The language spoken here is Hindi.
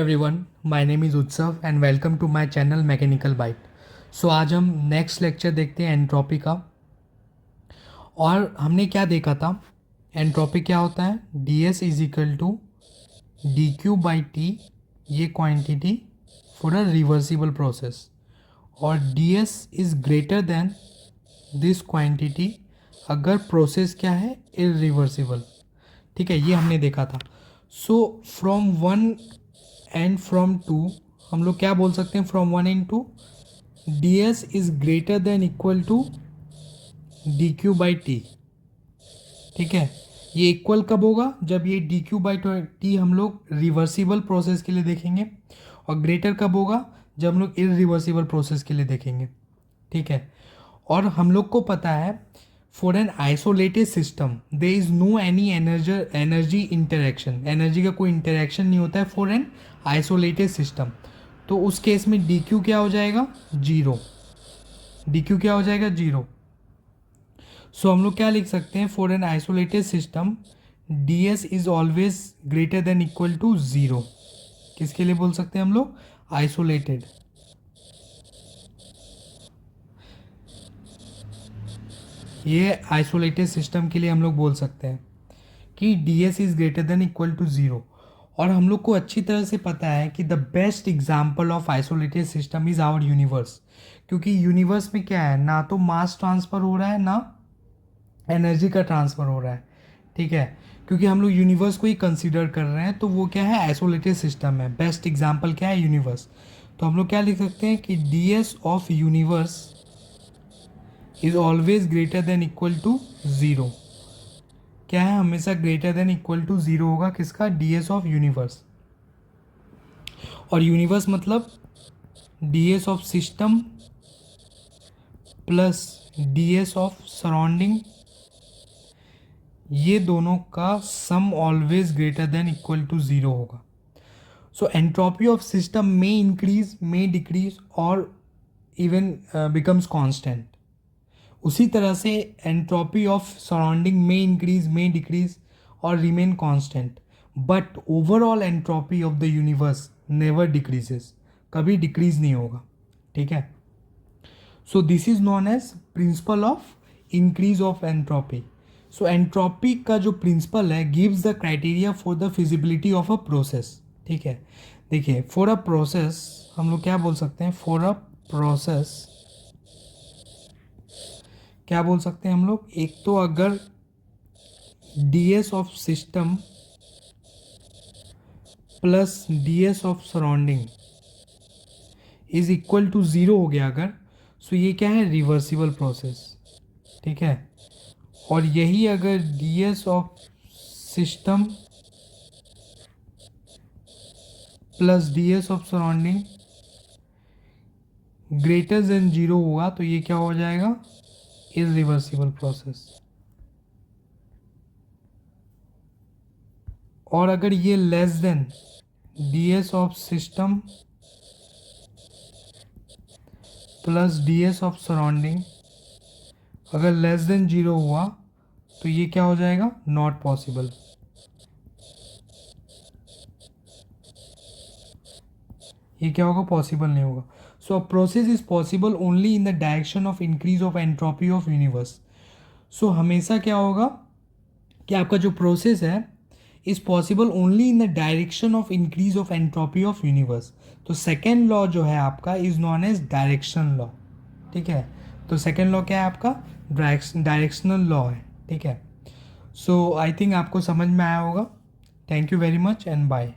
Everyone, my name is Utsav and welcome to my channel mechanical bite. So आज हम नेक्स्ट लेक्चर देखते हैं एंट्रोपी का। और हमने क्या देखा था, एंट्रोपी क्या होता है, D S is equal to D Q by T, ये quantity for a reversible process, और D S is greater than this quantity अगर प्रोसेस क्या है, इरिवर्सिबल। ठीक है, ये हमने देखा था। So from one and from two हम लोग क्या बोल सकते हैं, from one and two D S is greater than equal to D Q by T. ठीक है, ये इक्वल कब होगा, जब ये डी क्यू बाई टी हम लोग रिवर्सिबल प्रोसेस के लिए देखेंगे, और ग्रेटर कब होगा, जब हम लोग इरिवर्सिबल प्रोसेस के लिए देखेंगे। ठीक है, और हम लोग को पता है for an isolated system there is no any energy interaction, energy का कोई इंटरेक्शन नहीं होता है फॉर एन आइसोलेटेड सिस्टम। तो उस केस में डी क्यू क्या हो जाएगा, जीरो। डी क्यू क्या हो जाएगा, जीरो। सो हम लोग क्या लिख सकते हैं, for an isolated system D S is always greater than equal to zero. किसके लिए बोल सकते हैं हम लोग, आइसोलेटेड। ये आइसोलेटेड सिस्टम के लिए हम लोग बोल सकते हैं कि D S is greater than equal to zero. और हम लोग को अच्छी तरह से पता है कि the best example of isolated system is our universe, क्योंकि यूनिवर्स में क्या है, ना तो मास ट्रांसफ़र हो रहा है ना एनर्जी का ट्रांसफ़र हो रहा है। ठीक है, क्योंकि हम लोग यूनिवर्स को ही कंसिडर कर रहे हैं, तो वो क्या है, आइसोलेटेड सिस्टम है। बेस्ट एग्जाम्पल क्या है, यूनिवर्स। तो हम लोग क्या लिख सकते हैं कि D S of universe is always greater than equal to zero. क्या है, हमेशा greater than equal to zero होगा, किसका, डी एस ऑफ यूनिवर्स। और यूनिवर्स मतलब D S of system plus D S of surrounding, ये दोनों का sum always greater than equal to zero होगा। So entropy of system may increase, may decrease, और इवन बिकम्स कांस्टेंट। उसी तरह से एंट्रोपी ऑफ सराउंडिंग में इंक्रीज, में डिक्रीज, और remain constant. But overall entropy of the universe never decreases, कभी डिक्रीज नहीं होगा। ठीक है, so this is known as principle of increase of entropy. So entropy का जो प्रिंसिपल है gives the criteria for the feasibility of a process. ठीक है, देखिए फॉर अ प्रोसेस हम लोग क्या बोल सकते हैं, फॉर अ प्रोसेस क्या बोल सकते हैं हम लोग, एक तो अगर D S of system plus D S of surrounding is equal to zero हो गया अगर, सो ये क्या है, रिवर्सिबल प्रोसेस। ठीक है, और यही अगर D S of system plus D S of surrounding greater than zero हुआ, तो ये क्या हो जाएगा, इरिवर्सिबल प्रोसेस। और अगर ये less than D S of system plus D S of surrounding अगर लेस देन ज़ीरो हुआ, तो ये क्या हो जाएगा, नॉट पॉसिबल। ये क्या होगा, पॉसिबल नहीं होगा। So a process is possible only in the direction of increase of entropy of universe. So हमेशा क्या होगा कि आपका जो प्रोसेस है is possible only in the direction of increase of entropy of universe. तो सेकेंड लॉ जो है आपका is known as direction law. ठीक है, तो सेकेंड लॉ क्या है आपका, डायरेक्शनल लॉ है। ठीक है, सो आई थिंक आपको समझ में आया होगा। Thank you very much and bye.